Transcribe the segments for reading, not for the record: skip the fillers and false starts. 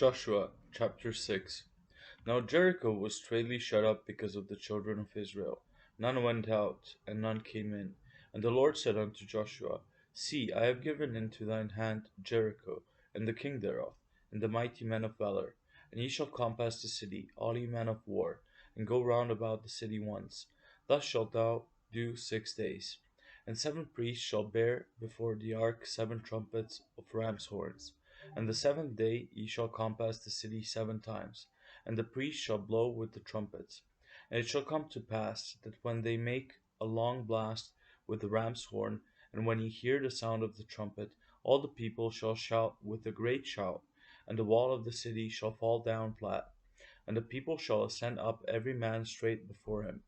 Joshua chapter 6. Now Jericho was straitly shut up because of the children of Israel. None went out, and none came in. And the Lord said unto Joshua, See, I have given into thine hand Jericho, and the king thereof, and the mighty men of valor. And ye shall compass the city, all ye men of war, and go round about the city once. Thus shalt thou do 6 days. And 7 priests shall bear before the ark 7 trumpets of ram's horns. And the 7th day ye shall compass the city 7 times, and the priests shall blow with the trumpets. And it shall come to pass that when they make a long blast with the ram's horn, and when ye hear the sound of the trumpet, all the people shall shout with a great shout, and the wall of the city shall fall down flat, and the people shall ascend up every man straight before him.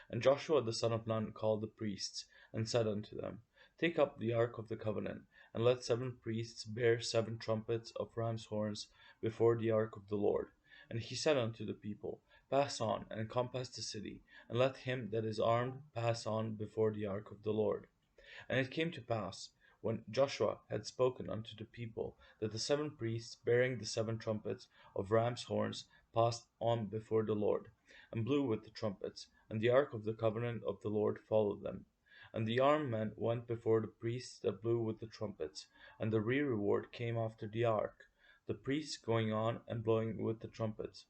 And Joshua the son of Nun called the priests, and said unto them, Take up the ark of the covenant, and let 7 priests bear 7 trumpets of ram's horns before the ark of the Lord. And he said unto the people, Pass on, and compass the city, and let him that is armed pass on before the ark of the Lord. And it came to pass, when Joshua had spoken unto the people, that the 7 priests bearing the 7 trumpets of ram's horns passed on before the Lord, and blew with the trumpets, and the ark of the covenant of the Lord followed them. And the armed men went before the priests that blew with the trumpets, and the rearward came after the ark, the priests going on and blowing with the trumpets.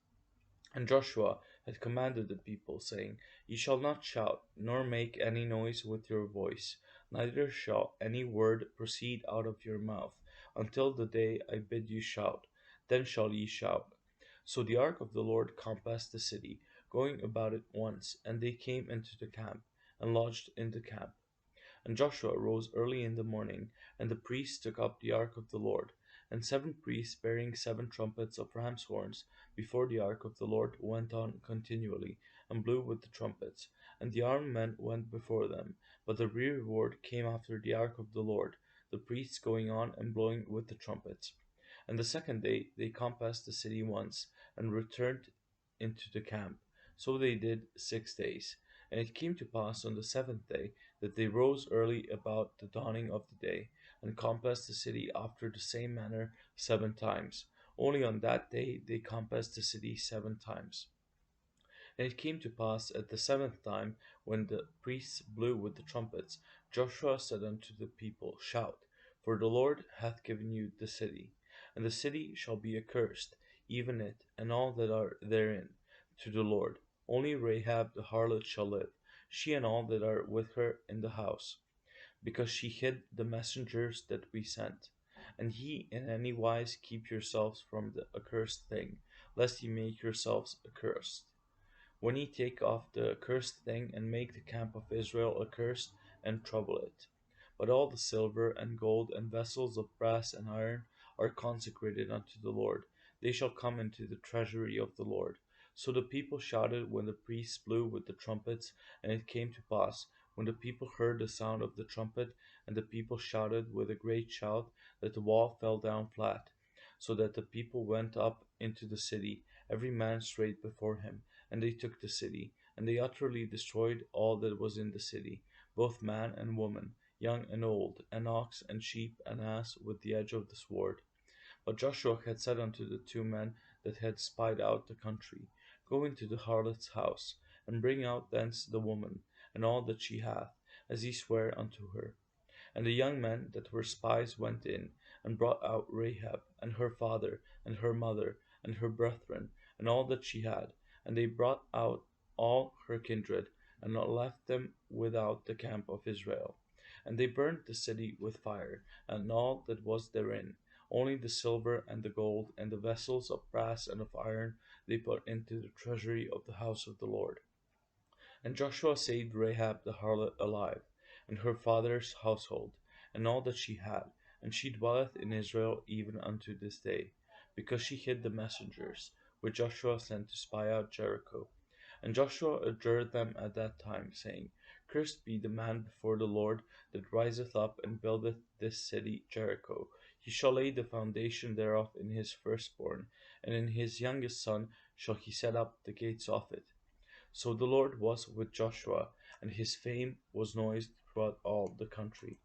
And Joshua had commanded the people, saying, Ye shall not shout, nor make any noise with your voice, neither shall any word proceed out of your mouth, until the day I bid you shout. Then shall ye shout. So the ark of the Lord compassed the city, going about it once, and they came into the camp, and lodged in the camp. And Joshua rose early in the morning, and the priests took up the ark of the Lord. And 7 priests bearing 7 trumpets of ram's horns before the ark of the Lord went on continually, and blew with the trumpets. And the armed men went before them, but the rearward came after the ark of the Lord, the priests going on and blowing with the trumpets. And the 2nd day they compassed the city once, and returned into the camp. So they did 6 days. And it came to pass on the 7th day that they rose early about the dawning of the day, and compassed the city after the same manner 7 times. Only on that day they compassed the city 7 times. And it came to pass at the 7th time, when the priests blew with the trumpets, Joshua said unto the people, Shout, for the Lord hath given you the city. And the city shall be accursed, even it, and all that are therein, to the Lord. Only Rahab the harlot shall live, she and all that are with her in the house, because she hid the messengers that we sent. And ye in any wise keep yourselves from the accursed thing, lest ye make yourselves accursed. When ye take off the accursed thing, and make the camp of Israel accursed, and trouble it. But all the silver and gold and vessels of brass and iron are consecrated unto the Lord. They shall come into the treasury of the Lord. So the people shouted when the priests blew with the trumpets, and it came to pass, when the people heard the sound of the trumpet, and the people shouted with a great shout, that the wall fell down flat, so that the people went up into the city, every man straight before him, and they took the city, and they utterly destroyed all that was in the city, both man and woman, young and old, and ox and sheep and ass, with the edge of the sword. But Joshua had said unto the 2 men that had spied out the country, Go into the harlot's house, and bring out thence the woman, and all that she hath, as ye sware unto her. And the young men that were spies went in, and brought out Rahab, and her father, and her mother, and her brethren, and all that she had. And they brought out all her kindred, and left them without the camp of Israel. And they burnt the city with fire, and all that was therein. Only the silver and the gold, and the vessels of brass and of iron, they put into the treasury of the house of the Lord. And Joshua saved Rahab the harlot alive, and her father's household, and all that she had, and she dwelleth in Israel even unto this day, because she hid the messengers, which Joshua sent to spy out Jericho. And Joshua adjured them at that time, saying, Cursed be the man before the Lord that riseth up and buildeth this city Jericho. He shall lay the foundation thereof in his firstborn, and in his youngest son shall he set up the gates of it. So the Lord was with Joshua, and his fame was noised throughout all the country.